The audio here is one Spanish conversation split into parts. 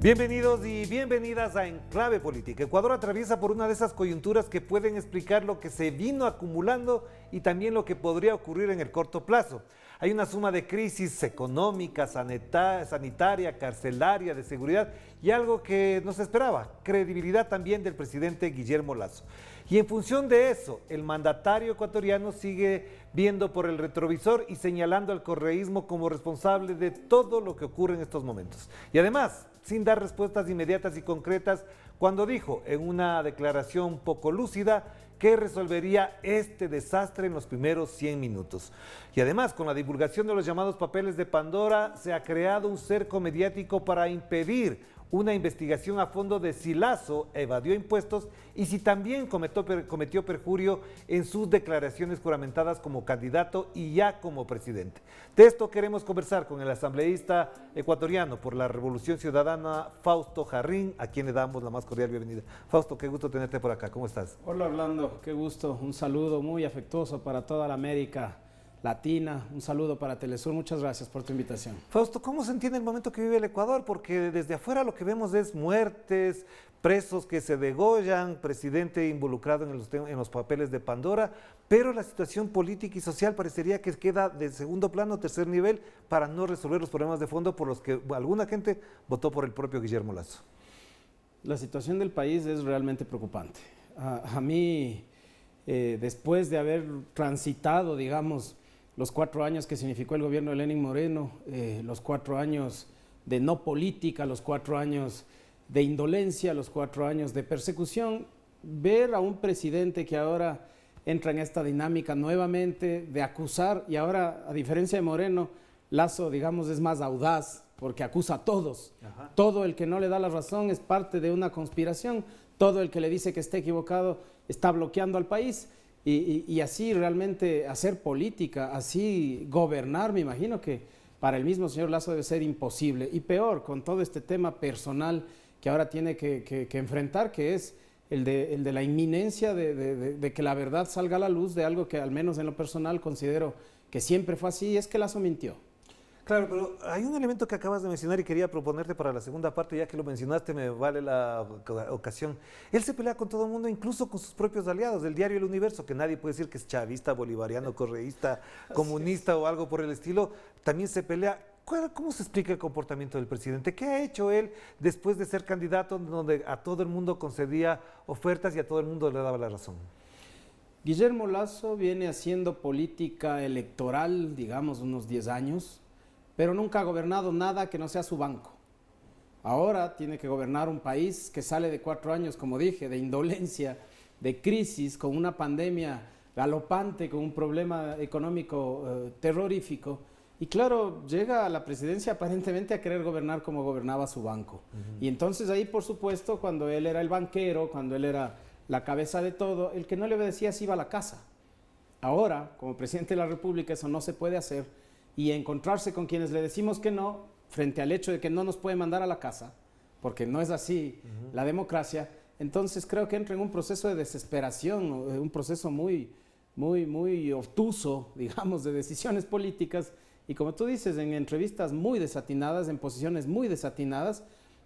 Bienvenidos y bienvenidas a Enclave Política. Ecuador atraviesa por una de esas coyunturas que pueden explicar lo que se vino acumulando y también lo que podría ocurrir en el corto plazo. Hay una suma de crisis económica, sanitaria, carcelaria, de seguridad y algo que no se esperaba, credibilidad también del presidente Guillermo Lasso. Y en función de eso, el mandatario ecuatoriano sigue viendo por el retrovisor y señalando al correísmo como responsable de todo lo que ocurre en estos momentos. Y además, sin dar respuestas inmediatas y concretas, cuando dijo en una declaración poco lúcida que resolvería este desastre en los primeros 100 minutos. Y además, con la divulgación de los llamados papeles de Pandora, se ha creado un cerco mediático para impedir una investigación a fondo de si Lasso evadió impuestos y si también cometió perjurio en sus declaraciones juramentadas como candidato y ya como presidente. De esto queremos conversar con el asambleísta ecuatoriano por la Revolución Ciudadana, Fausto Jarrín, a quien le damos la más cordial bienvenida. Fausto, qué gusto tenerte por acá, ¿cómo estás? Hola Orlando, qué gusto, un saludo muy afectuoso para toda la América Latina, un saludo para Telesur, muchas gracias por tu invitación. Fausto, ¿cómo se entiende el momento que vive el Ecuador? Porque desde afuera lo que vemos es muertes, presos que se degollan, presidente involucrado en los papeles de Pandora, pero la situación política y social parecería que queda de segundo plano, tercer nivel, para no resolver los problemas de fondo por los que alguna gente votó por el propio Guillermo Lasso. La situación del país es realmente preocupante. A mí, después de haber transitado, digamos, los 4 años que significó el gobierno de Lenín Moreno, los 4 años de no política, los 4 años de indolencia, los 4 años de persecución, ver a un presidente que ahora entra en esta dinámica nuevamente de acusar, y ahora, a diferencia de Moreno, Lasso, digamos, es más audaz porque acusa a todos. Ajá. Todo el que no le da la razón es parte de una conspiración, todo el que le dice que está equivocado está bloqueando al país. Y así realmente hacer política, así gobernar, me imagino que para el mismo señor Lasso debe ser imposible. Y peor, con todo este tema personal que ahora tiene que enfrentar, que es el de la inminencia de que la verdad salga a la luz de algo que al menos en lo personal considero que siempre fue así, es que Lasso mintió. Claro, pero hay un elemento que acabas de mencionar y quería proponerte para la segunda parte, ya que lo mencionaste, me vale la ocasión. Él se pelea con todo el mundo, incluso con sus propios aliados, del diario El Universo, que nadie puede decir que es chavista, bolivariano, correísta, comunista o algo por el estilo, también se pelea. ¿Cómo se explica el comportamiento del presidente? ¿Qué ha hecho él después de ser candidato, donde a todo el mundo concedía ofertas y a todo el mundo le daba la razón? Guillermo Lasso viene haciendo política electoral, digamos, unos 10 años, pero nunca ha gobernado nada que no sea su banco. Ahora tiene que gobernar un país que sale de 4 años, como dije, de indolencia, de crisis, con una pandemia galopante, con un problema económico terrorífico. Y claro, llega a la presidencia aparentemente a querer gobernar como gobernaba su banco. Y entonces ahí, por supuesto, cuando él era el banquero, cuando él era la cabeza de todo, el que no le obedecía se iba a la casa. Ahora, como presidente de la República, eso no se puede hacer. Y encontrarse con quienes le decimos que no, frente al hecho de que no nos puede mandar a la casa, porque no es así la democracia, entonces creo que entra en un proceso de desesperación, un proceso muy obtuso, digamos, de decisiones políticas, y como tú dices, en entrevistas muy desatinadas, en posiciones muy desatinadas,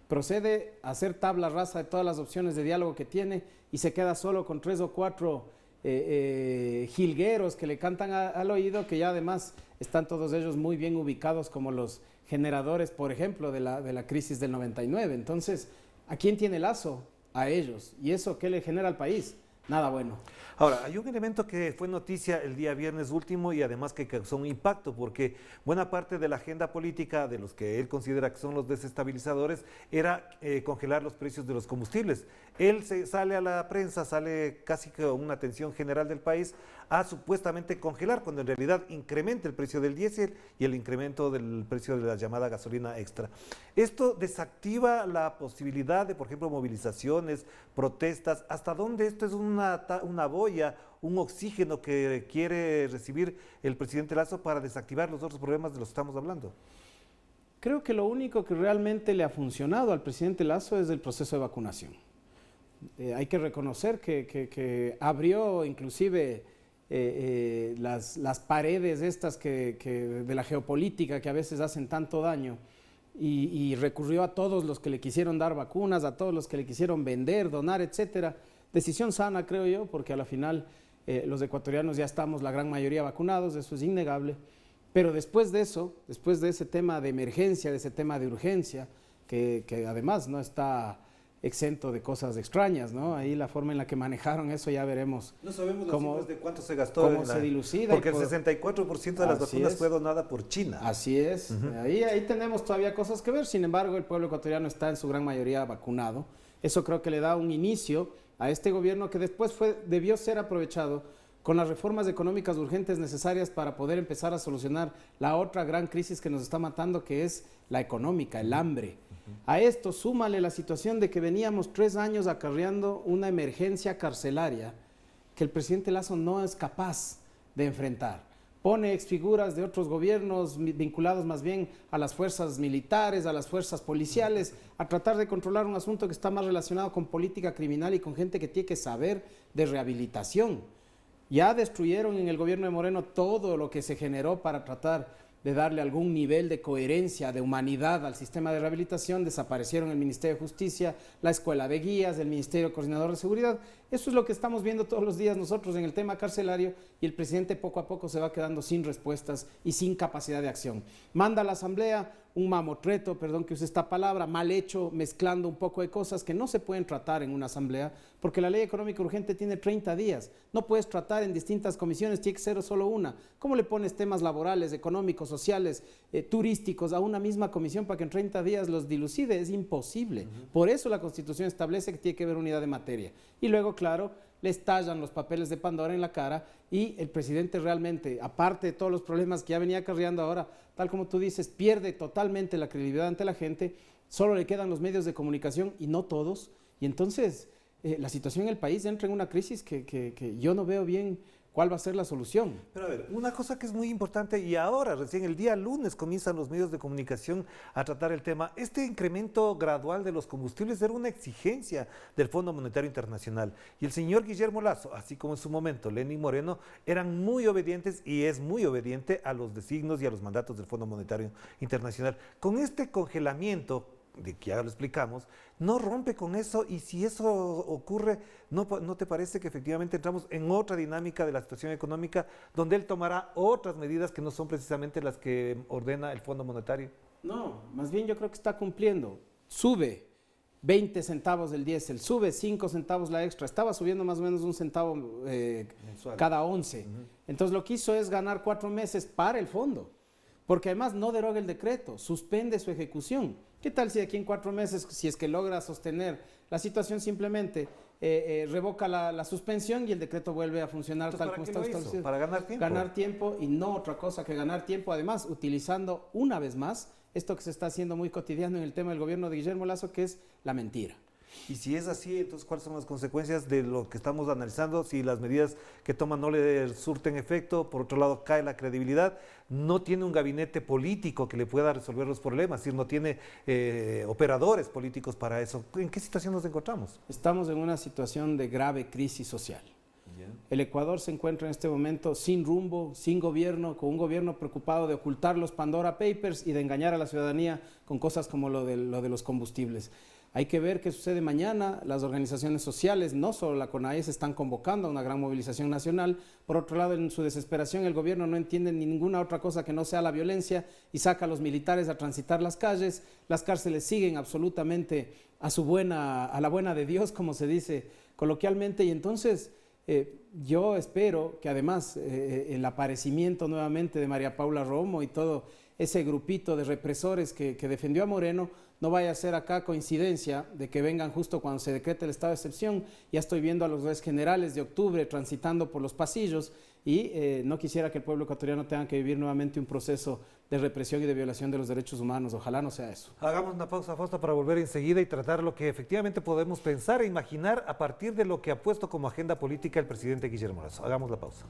procede a hacer tabla rasa de todas las opciones de diálogo que tiene y se queda solo con 3 o 4 jilgueros que le cantan al oído, que ya además están todos ellos muy bien ubicados como los generadores, por ejemplo, de la crisis del 99. Entonces, ¿a quién tiene Lasso? A ellos. ¿Y eso qué le genera al país? Nada bueno. Ahora, hay un elemento que fue noticia el día viernes último y además que causó un impacto, porque buena parte de la agenda política de los que él considera que son los desestabilizadores era congelar los precios de los combustibles. Él sale a la prensa, sale casi con una atención general del país a supuestamente congelar, cuando en realidad incrementa el precio del diésel y el incremento del precio de la llamada gasolina extra. Esto desactiva la posibilidad de, por ejemplo, movilizaciones, protestas. ¿Hasta dónde esto es una boya, un oxígeno que quiere recibir el presidente Lasso para desactivar los otros problemas de los que estamos hablando? Creo que lo único que realmente le ha funcionado al presidente Lasso es el proceso de vacunación. Hay que reconocer que abrió inclusive las paredes estas de la geopolítica que a veces hacen tanto daño y recurrió a todos los que le quisieron dar vacunas, a todos los que le quisieron vender, donar, etcétera. Decisión sana, creo yo, porque a la final los ecuatorianos ya estamos la gran mayoría vacunados, eso es innegable. Pero después de eso, después de ese tema de emergencia, de ese tema de urgencia, que además no está exento de cosas extrañas, ¿no? Ahí la forma en la que manejaron eso ya veremos. No sabemos las cifras de cuánto se gastó. Cómo se dilucida. Porque el 64% de las vacunas fue donada por China. Así es. Ahí tenemos todavía cosas que ver. Sin embargo, el pueblo ecuatoriano está en su gran mayoría vacunado. Eso creo que le da un inicio a este gobierno que después debió ser aprovechado con las reformas económicas urgentes necesarias para poder empezar a solucionar la otra gran crisis que nos está matando, que es la económica, el hambre. A esto súmale la situación de que veníamos 3 años acarreando una emergencia carcelaria que el presidente Lasso no es capaz de enfrentar. Pone exfiguras de otros gobiernos vinculados más bien a las fuerzas militares, a las fuerzas policiales, a tratar de controlar un asunto que está más relacionado con política criminal y con gente que tiene que saber de rehabilitación. Ya destruyeron en el gobierno de Moreno todo lo que se generó para tratar de darle algún nivel de coherencia, de humanidad al sistema de rehabilitación. Desaparecieron el Ministerio de Justicia, la Escuela de Guías, el Ministerio Coordinador de Seguridad. Eso es lo que estamos viendo todos los días nosotros en el tema carcelario, y el presidente poco a poco se va quedando sin respuestas y sin capacidad de acción. Manda a la Asamblea un mamotreto, perdón que use esta palabra, mal hecho, mezclando un poco de cosas que no se pueden tratar en una asamblea, porque la ley económica urgente tiene 30 días. No puedes tratar en distintas comisiones, tiene que ser solo una. ¿Cómo le pones temas laborales, económicos, sociales, turísticos a una misma comisión para que en 30 días los dilucide? Es imposible. Por eso la Constitución establece que tiene que haber unidad de materia. Y luego, claro, le estallan los papeles de Pandora en la cara, y el presidente realmente, aparte de todos los problemas que ya venía acarreando ahora, tal como tú dices, pierde totalmente la credibilidad ante la gente. Solo le quedan los medios de comunicación, y no todos, y entonces la situación en el país entra en una crisis que yo no veo bien cuál va a ser la solución. Pero a ver, una cosa que es muy importante, y ahora recién el día lunes comienzan los medios de comunicación a tratar el tema, este incremento gradual de los combustibles era una exigencia del Fondo Monetario Internacional, y el señor Guillermo Lasso, así como en su momento Lenín Moreno, eran muy obedientes, y es muy obediente a los designios y a los mandatos del Fondo Monetario Internacional. Con este congelamiento, de que ya lo explicamos, no rompe con eso, y si eso ocurre, ¿no te parece que efectivamente entramos en otra dinámica de la situación económica donde él tomará otras medidas que no son precisamente las que ordena el Fondo Monetario? No, más bien yo creo que está cumpliendo. Sube 20 centavos del diésel, sube 5 centavos la extra, estaba subiendo más o menos 1 centavo cada 11. Entonces lo que hizo es ganar 4 meses para el fondo, porque además no deroga el decreto, suspende su ejecución. ¿Qué tal si de aquí en 4 meses, si es que logra sostener la situación, simplemente revoca la suspensión y el decreto vuelve a funcionar? Entonces, tal como está establecido? ¿Para ganar tiempo? Ganar tiempo, y no otra cosa que ganar tiempo, además utilizando una vez más esto que se está haciendo muy cotidiano en el tema del gobierno de Guillermo Lasso, que es la mentira. Y si es así, entonces, ¿cuáles son las consecuencias de lo que estamos analizando? Si las medidas que toman no le surten efecto, por otro lado cae la credibilidad, no tiene un gabinete político que le pueda resolver los problemas, es decir, no tiene operadores políticos para eso. ¿En qué situación nos encontramos? Estamos en una situación de grave crisis social. El Ecuador se encuentra en este momento sin rumbo, sin gobierno, con un gobierno preocupado de ocultar los Pandora Papers y de engañar a la ciudadanía con cosas como lo de los combustibles. Hay que ver qué sucede mañana. Las organizaciones sociales, no solo la CONAIE, están convocando a una gran movilización nacional. Por otro lado, en su desesperación, el gobierno no entiende ninguna otra cosa que no sea la violencia y saca a los militares a transitar las calles. Las cárceles siguen absolutamente a la buena de Dios, como se dice coloquialmente, y entonces yo espero que además el aparecimiento nuevamente de María Paula Romo y todo ese grupito de represores que defendió a Moreno no vaya a ser acá coincidencia de que vengan justo cuando se decrete el estado de excepción. Ya estoy viendo a los jueces generales de octubre transitando por los pasillos, y no quisiera que el pueblo ecuatoriano tenga que vivir nuevamente un proceso de represión y de violación de los derechos humanos. Ojalá no sea eso. Hagamos una pausa, Fausto, para volver enseguida y tratar lo que efectivamente podemos pensar e imaginar a partir de lo que ha puesto como agenda política el presidente Guillermo Lasso. Hagamos la pausa.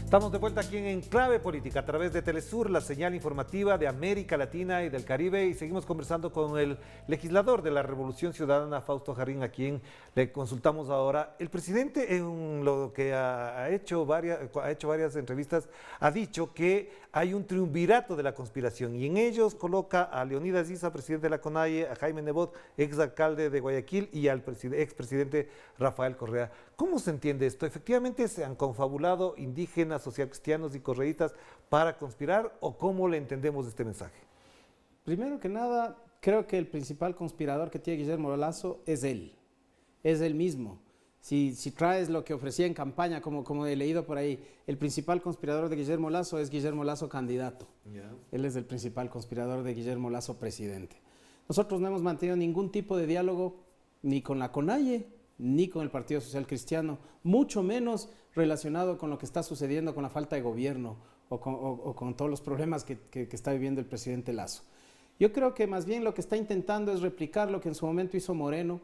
Estamos de vuelta aquí en Enclave Política a través de Telesur, la señal informativa de América Latina y del Caribe, y seguimos conversando con el legislador de la Revolución Ciudadana, Fausto Jarrín, a quien le consultamos ahora. El presidente, en lo que ha hecho varias entrevistas, ha dicho que hay un triunvirato de la conspiración y en ellos coloca a Leonidas Issa, presidente de la CONAIE, a Jaime Nebot, exalcalde de Guayaquil, y al expresidente Rafael Correa. ¿Cómo se entiende esto? ¿Efectivamente se han confabulado indígenas, socialcristianos y correístas para conspirar, o cómo le entendemos este mensaje? Primero que nada, creo que el principal conspirador que tiene Guillermo Lasso es él mismo. Si traes lo que ofrecía en campaña, como he leído por ahí, el principal conspirador de Guillermo Lasso es Guillermo Lasso candidato. Él es el principal conspirador de Guillermo Lasso presidente. Nosotros no hemos mantenido ningún tipo de diálogo ni con la CONAIE, ni con el Partido Social Cristiano, mucho menos relacionado con lo que está sucediendo con la falta de gobierno o con todos los problemas que está viviendo el presidente Lasso. Yo creo que más bien lo que está intentando es replicar lo que en su momento hizo Moreno,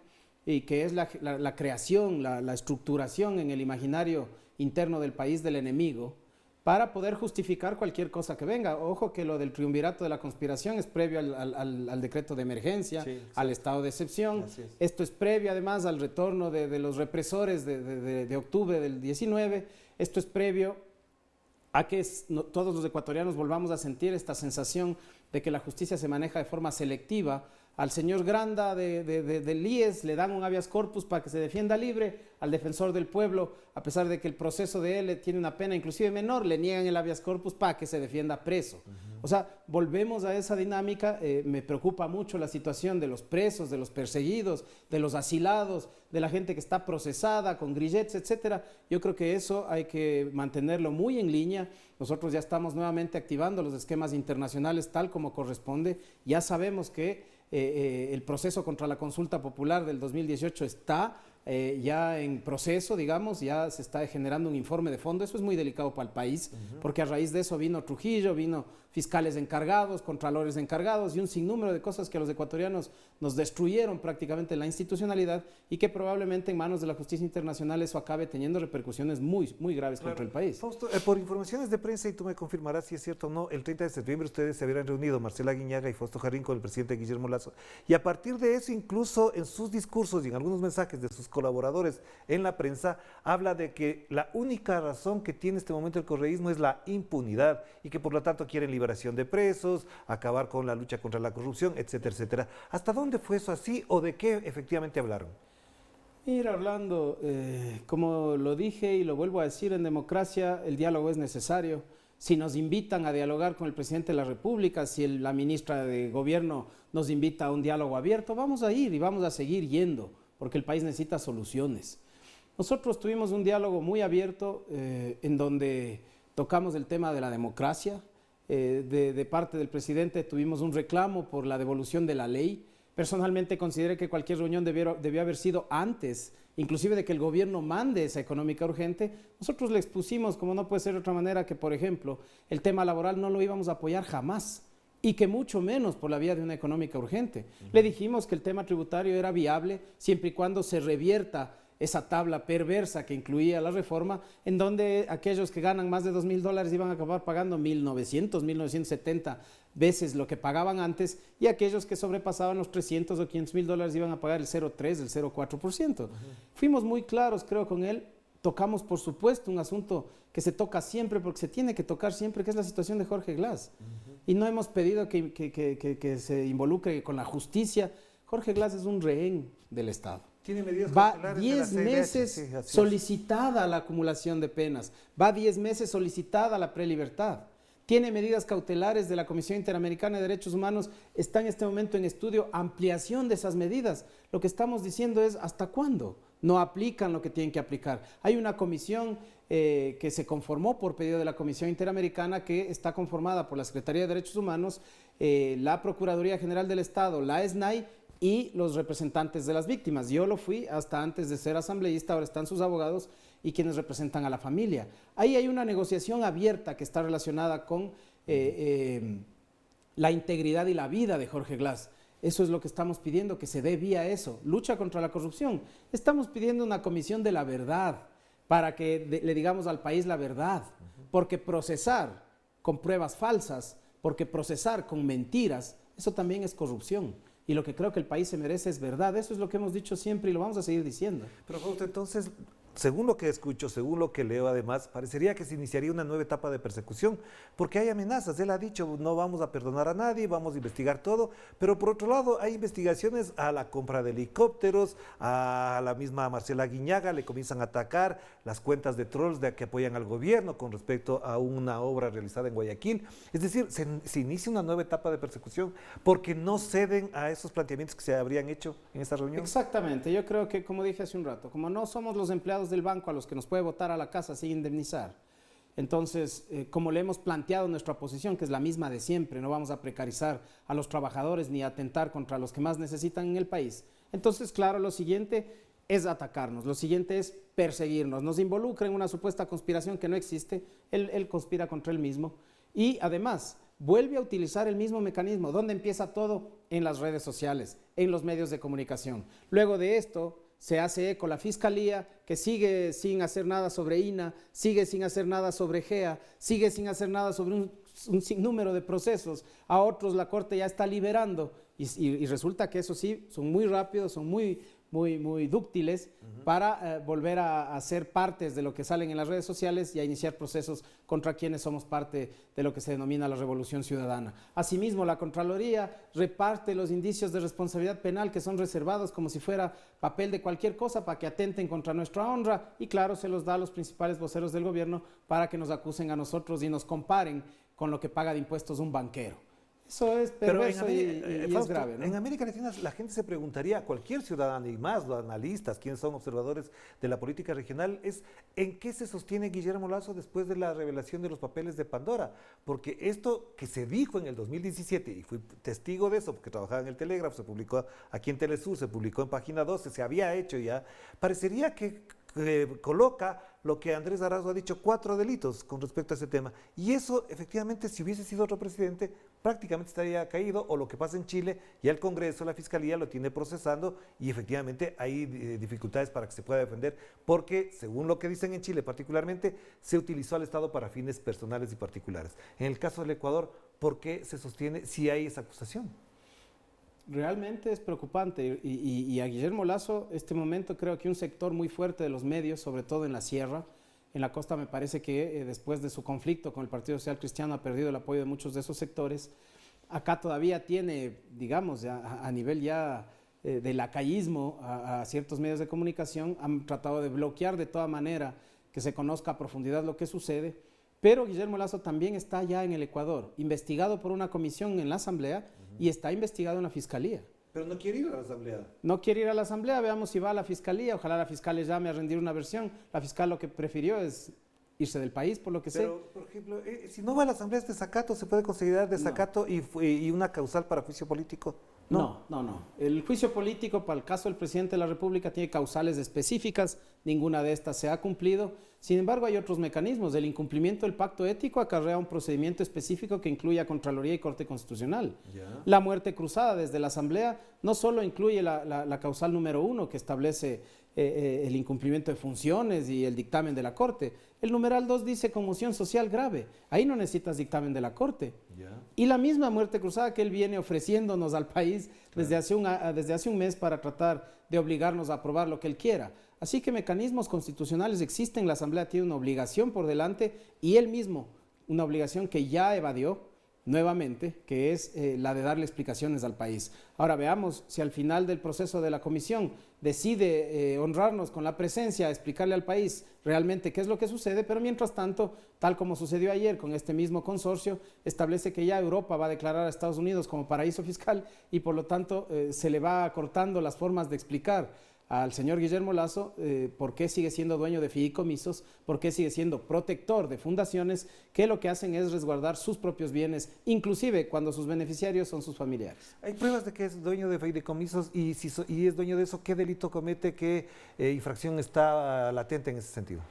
y que es la creación, la estructuración en el imaginario interno del país del enemigo, para poder justificar cualquier cosa que venga. Ojo que lo del triunvirato de la conspiración es previo al decreto de emergencia, sí, al estado de excepción. Esto es previo además al retorno de los represores de octubre del 19. Esto es previo a que todos los ecuatorianos volvamos a sentir esta sensación de que la justicia se maneja de forma selectiva. Al señor Granda del IES le dan un habeas corpus para que se defienda libre, al defensor del pueblo, a pesar de que el proceso de él tiene una pena inclusive menor, le niegan el habeas corpus para que se defienda preso. O sea, volvemos a esa dinámica. Me preocupa mucho la situación de los presos, de los perseguidos, de los asilados, de la gente que está procesada con grilletes, etcétera. Yo creo que eso hay que mantenerlo muy en línea. Nosotros ya estamos nuevamente activando los esquemas internacionales tal como corresponde. Ya sabemos que el proceso contra la consulta popular del 2018 está ya en proceso, digamos, ya se está generando un informe de fondo. Eso es muy delicado para el país, porque a raíz de eso vino Trujillo, vino fiscales encargados, contralores encargados y un sinnúmero de cosas que los ecuatorianos nos destruyeron prácticamente la institucionalidad, y que probablemente en manos de la justicia internacional eso acabe teniendo repercusiones muy, muy graves contra el país. Fausto, por informaciones de prensa, y tú me confirmarás si es cierto o no, el 30 de septiembre ustedes se habían reunido, Marcela Guiñaga y Fausto Jarrín, con el presidente Guillermo Lasso, y a partir de eso, incluso en sus discursos y en algunos mensajes de sus colaboradores en la prensa, habla de que la única razón que tiene este momento el correísmo es la impunidad, y que por lo tanto quieren liberación de presos, acabar con la lucha contra la corrupción, etcétera, etcétera. ¿Hasta dónde fue eso así, o de qué efectivamente hablaron? Mira, Orlando, como lo dije y lo vuelvo a decir, en democracia el diálogo es necesario. Si nos invitan a dialogar con el presidente de la República, si la ministra de Gobierno nos invita a un diálogo abierto, vamos a ir y vamos a seguir yendo, porque el país necesita soluciones. Nosotros tuvimos un diálogo muy abierto en donde tocamos el tema de la democracia. De parte del presidente tuvimos un reclamo por la devolución de la ley. Personalmente consideré que cualquier reunión debió haber sido antes, inclusive de que el gobierno mande esa económica urgente. Nosotros le expusimos, como no puede ser de otra manera, que por ejemplo el tema laboral no lo íbamos a apoyar jamás, y que mucho menos por la vía de una económica urgente. Le dijimos que el tema tributario era viable siempre y cuando se revierta esa tabla perversa que incluía la reforma, en donde aquellos que ganan más de $2.000 iban a acabar pagando 1.900, 1.970 veces lo que pagaban antes, y aquellos que sobrepasaban los 300 o $500.000 iban a pagar el 0,3, el 0,4%. Fuimos muy claros, creo, con él. Tocamos, por supuesto, un asunto que se toca siempre, porque se tiene que tocar siempre, que es la situación de Jorge Glass. Y no hemos pedido que se involucre con la justicia. Jorge Glass es un rehén del Estado. Tiene medidas va 10 meses solicitada la acumulación de penas, va 10 meses solicitada la prelibertad, tiene medidas cautelares de la Comisión Interamericana de Derechos Humanos, está en este momento en estudio ampliación de esas medidas. Lo que estamos diciendo es ¿hasta cuándo no aplican lo que tienen que aplicar? Hay una comisión que se conformó por pedido de la Comisión Interamericana, que está conformada por la Secretaría de Derechos Humanos, la Procuraduría General del Estado, la SNAI, y los representantes de las víctimas. Yo lo fui hasta antes de ser asambleísta, ahora están sus abogados y quienes representan a la familia. Ahí hay una negociación abierta que está relacionada con la integridad y la vida de Jorge Glass. Eso es lo que estamos pidiendo, que se dé vía eso. Lucha contra la corrupción. Estamos pidiendo una comisión de la verdad, para que le digamos al país la verdad. porque procesar con pruebas falsas, porque procesar con mentiras, eso también es corrupción. Y lo que creo que el país se merece es verdad. Eso es lo que hemos dicho siempre y lo vamos a seguir diciendo. Pero Fausto, entonces, según lo que escucho, según lo que leo además, parecería que se iniciaría una nueva etapa de persecución, porque hay amenazas. Él ha dicho, no vamos a perdonar a nadie, vamos a investigar todo, pero por otro lado hay investigaciones a la compra de helicópteros, a la misma Marcela Guiñaga, le comienzan a atacar las cuentas de trolls que apoyan al gobierno con respecto a una obra realizada en Guayaquil. Es decir, se inicia una nueva etapa de persecución porque no ceden a esos planteamientos que se habrían hecho en esta reunión. Exactamente, yo creo que, como dije hace un rato, como no somos los empleados del banco a los que nos puede botar a la casa sin indemnizar, entonces, como le hemos planteado nuestra posición, que es la misma de siempre, no vamos a precarizar a los trabajadores ni a atentar contra los que más necesitan en el país, entonces, claro, lo siguiente es atacarnos, lo siguiente es perseguirnos, nos involucra en una supuesta conspiración que no existe, él conspira contra él mismo y además vuelve a utilizar el mismo mecanismo. ¿Dónde empieza todo? En las redes sociales, en los medios de comunicación. Luego de esto se hace eco la Fiscalía, que sigue sin hacer nada sobre INA, sigue sin hacer nada sobre GEA, sigue sin hacer nada sobre un sinnúmero de procesos. A otros la Corte ya está liberando y resulta que eso sí, son muy rápidos, son muy dúctiles para volver a ser partes de lo que salen en las redes sociales y a iniciar procesos contra quienes somos parte de lo que se denomina la revolución ciudadana. Asimismo, la Contraloría reparte los indicios de responsabilidad penal que son reservados como si fuera papel de cualquier cosa para que atenten contra nuestra honra y claro, se los da a los principales voceros del gobierno para que nos acusen a nosotros y nos comparen con lo que paga de impuestos un banquero. Eso es perverso y Fausto, es grave, ¿no? En América Latina la gente se preguntaría, cualquier ciudadano y más los analistas, quienes son observadores de la política regional, es en qué se sostiene Guillermo Lasso después de la revelación de los papeles de Pandora. Porque esto que se dijo en el 2017, y fui testigo de eso porque trabajaba en el Telégrafo, se publicó aquí en Telesur, se publicó en Página 12, se había hecho ya, parecería que coloca lo que Andrés Arauz ha dicho, 4 delitos con respecto a ese tema. Y eso, efectivamente, si hubiese sido otro presidente, prácticamente estaría caído, o lo que pasa en Chile, ya el Congreso, la Fiscalía lo tiene procesando y efectivamente hay dificultades para que se pueda defender, porque, según lo que dicen en Chile particularmente, se utilizó al Estado para fines personales y particulares. En el caso del Ecuador, ¿por qué se sostiene si hay esa acusación? Realmente es preocupante y a Guillermo Lasso, este momento creo que un sector muy fuerte de los medios, sobre todo en la sierra, en la costa me parece que después de su conflicto con el Partido Social Cristiano ha perdido el apoyo de muchos de esos sectores. Acá todavía tiene, digamos, a nivel ya de lacayismo a ciertos medios de comunicación, han tratado de bloquear de toda manera que se conozca a profundidad lo que sucede, pero Guillermo Lasso también está ya en el Ecuador, investigado por una comisión en la Asamblea, y está investigado en la Fiscalía. Pero no quiere ir a la Asamblea. No quiere ir a la Asamblea, veamos si va a la Fiscalía, ojalá la fiscal le llame a rendir una versión. La fiscal lo que prefirió es irse del país, por lo que sé. Pero, por ejemplo, si no va a la Asamblea es desacato, ¿se puede considerar desacato y una causal para juicio político? No. El juicio político para el caso del presidente de la República tiene causales específicas, ninguna de estas se ha cumplido. Sin embargo, hay otros mecanismos. El incumplimiento del pacto ético acarrea un procedimiento específico que incluye a Contraloría y Corte Constitucional. La muerte cruzada desde la Asamblea no solo incluye la causal número 1 que establece el incumplimiento de funciones y el dictamen de la Corte. El numeral 2 dice conmoción social grave. Ahí no necesitas dictamen de la Corte. Y la misma muerte cruzada que él viene ofreciéndonos al país desde hace un mes para tratar de obligarnos a aprobar lo que él quiera. Así que mecanismos constitucionales existen, la Asamblea tiene una obligación por delante y él mismo, una obligación que ya evadió nuevamente, que es la de darle explicaciones al país. Ahora veamos si al final del proceso de la comisión decide honrarnos con la presencia, explicarle al país realmente qué es lo que sucede, pero mientras tanto, tal como sucedió ayer con este mismo consorcio, establece que ya Europa va a declarar a Estados Unidos como paraíso fiscal y por lo tanto se le va acortando las formas de explicar al señor Guillermo Lasso por qué sigue siendo dueño de fideicomisos, por qué sigue siendo protector de fundaciones que lo que hacen es resguardar sus propios bienes, inclusive cuando sus beneficiarios son sus familiares. ¿Hay pruebas de que es dueño de fideicomisos y si es dueño de eso, qué delito comete, qué infracción está latente en ese sentido?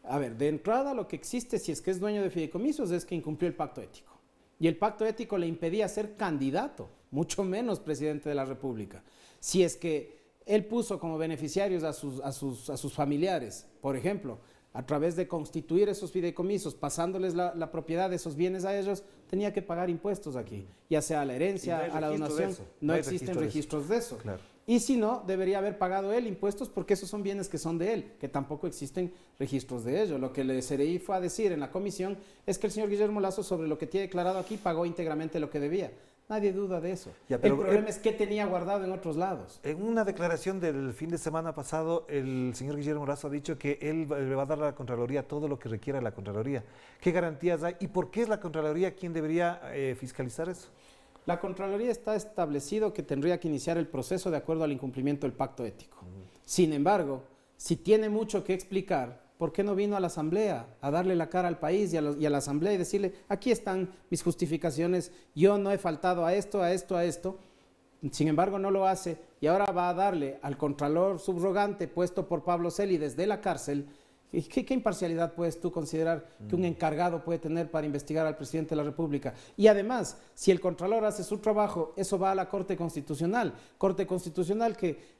A ver, de entrada lo que existe si es que es dueño de fideicomisos es que incumplió el pacto ético. Y el pacto ético le impedía ser candidato, mucho menos presidente de la República. Si es que él puso como beneficiarios a sus familiares, por ejemplo, a través de constituir esos fideicomisos, pasándoles la propiedad de esos bienes a ellos, tenía que pagar impuestos aquí, ya sea a la herencia, a la donación. No existen registros de eso. Claro. Y si no, debería haber pagado él impuestos porque esos son bienes que son de él, que tampoco existen registros de ello. Lo que el SRI fue a decir en la comisión es que el señor Guillermo Lasso, sobre lo que tiene declarado aquí, pagó íntegramente lo que debía. Nadie duda de eso. Ya, el problema es qué tenía guardado en otros lados. En una declaración del fin de semana pasado, el señor Guillermo Lasso ha dicho que él le va a dar a la Contraloría todo lo que requiera la Contraloría. ¿Qué garantías hay? ¿Y por qué es la Contraloría quien debería fiscalizar eso? La Contraloría está establecido que tendría que iniciar el proceso de acuerdo al incumplimiento del pacto ético. Sin embargo, si tiene mucho que explicar, ¿por qué no vino a la Asamblea a darle la cara al país y a la Asamblea y decirle, aquí están mis justificaciones, yo no he faltado a esto, a esto, a esto? Sin embargo, no lo hace y ahora va a darle al Contralor subrogante puesto por Pablo Celi desde la cárcel. ¿Qué imparcialidad puedes tú considerar que un encargado puede tener para investigar al presidente de la República? Y además, si el Contralor hace su trabajo, eso va a la Corte Constitucional que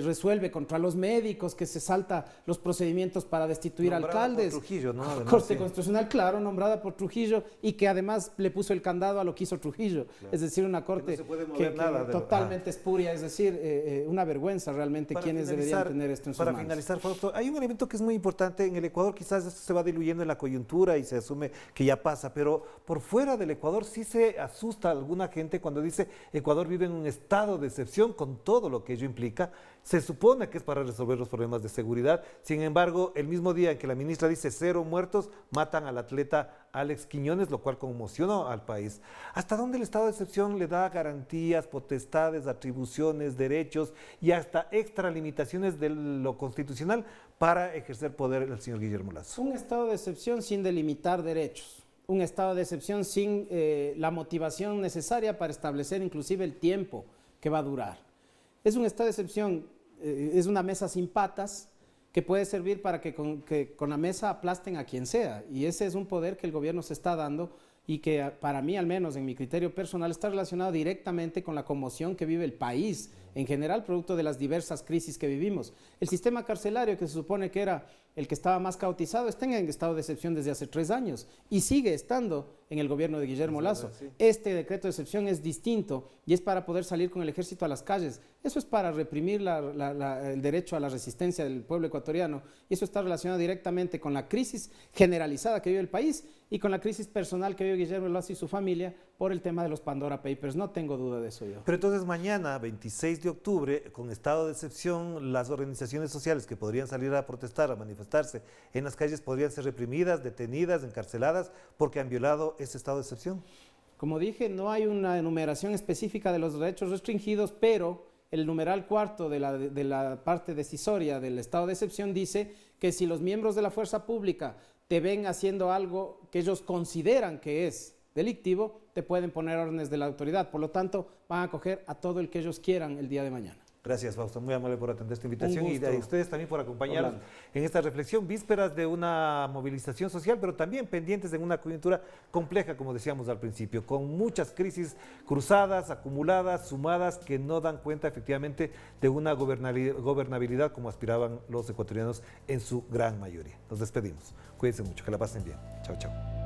resuelve contra los médicos, que se salta los procedimientos para destituir nombrada alcaldes. Por Trujillo, ¿no? Además, Corte sí. Constitucional, claro, nombrada por Trujillo y que además le puso el candado a lo que hizo Trujillo. Claro. Es decir, una corte que no se puede mover nada de totalmente espuria, es decir, una vergüenza realmente quienes deberían tener esto en sus manos. Para finalizar, Fausto, hay un elemento que es muy importante. En el Ecuador quizás esto se va diluyendo en la coyuntura y se asume que ya pasa, pero por fuera del Ecuador sí se asusta a alguna gente cuando dice Ecuador vive en un estado de excepción con todo lo que ello implica. Se supone que es para resolver los problemas de seguridad. Sin embargo, el mismo día en que la ministra dice 0 muertos, matan al atleta Alex Quiñones, lo cual conmocionó al país. ¿Hasta dónde el estado de excepción le da garantías, potestades, atribuciones, derechos y hasta extralimitaciones de lo constitucional para ejercer poder el señor Guillermo Lasso? Un estado de excepción sin delimitar derechos. Un estado de excepción sin la motivación necesaria para establecer inclusive el tiempo que va a durar. Es un estado de excepción, es una mesa sin patas que puede servir para que con la mesa aplasten a quien sea. Y ese es un poder que el gobierno se está dando y que para mí, al menos en mi criterio personal, está relacionado directamente con la conmoción que vive el país en general, producto de las diversas crisis que vivimos. El sistema carcelario, que se supone que era el que estaba más caotizado, está en estado de excepción desde hace 3 años y sigue estando en el gobierno de Guillermo Lasso. Sí. Este decreto de excepción es distinto y es para poder salir con el ejército a las calles. Eso es para reprimir el derecho a la resistencia del pueblo ecuatoriano y eso está relacionado directamente con la crisis generalizada que vive el país y con la crisis personal que vive Guillermo Lasso y su familia por el tema de los Pandora Papers. No tengo duda de eso yo. Pero entonces mañana, 26 de octubre, con estado de excepción, las organizaciones sociales que podrían salir a protestar, a manifestarse en las calles, podrían ser reprimidas, detenidas, encarceladas, porque han violado ese estado de excepción. Como dije, no hay una enumeración específica de los derechos restringidos, pero el numeral 4 de la parte decisoria del estado de excepción dice que si los miembros de la fuerza pública te ven haciendo algo que ellos consideran que es delictivo, te pueden poner órdenes de la autoridad. Por lo tanto, van a acoger a todo el que ellos quieran el día de mañana. Gracias, Fausto, muy amable por atender esta invitación y a ustedes también por acompañarnos en esta reflexión, vísperas de una movilización social, pero también pendientes de una coyuntura compleja, como decíamos al principio, con muchas crisis cruzadas, acumuladas, sumadas, que no dan cuenta efectivamente de una gobernabilidad como aspiraban los ecuatorianos en su gran mayoría. Nos despedimos. Cuídense mucho, que la pasen bien. Chao, chao.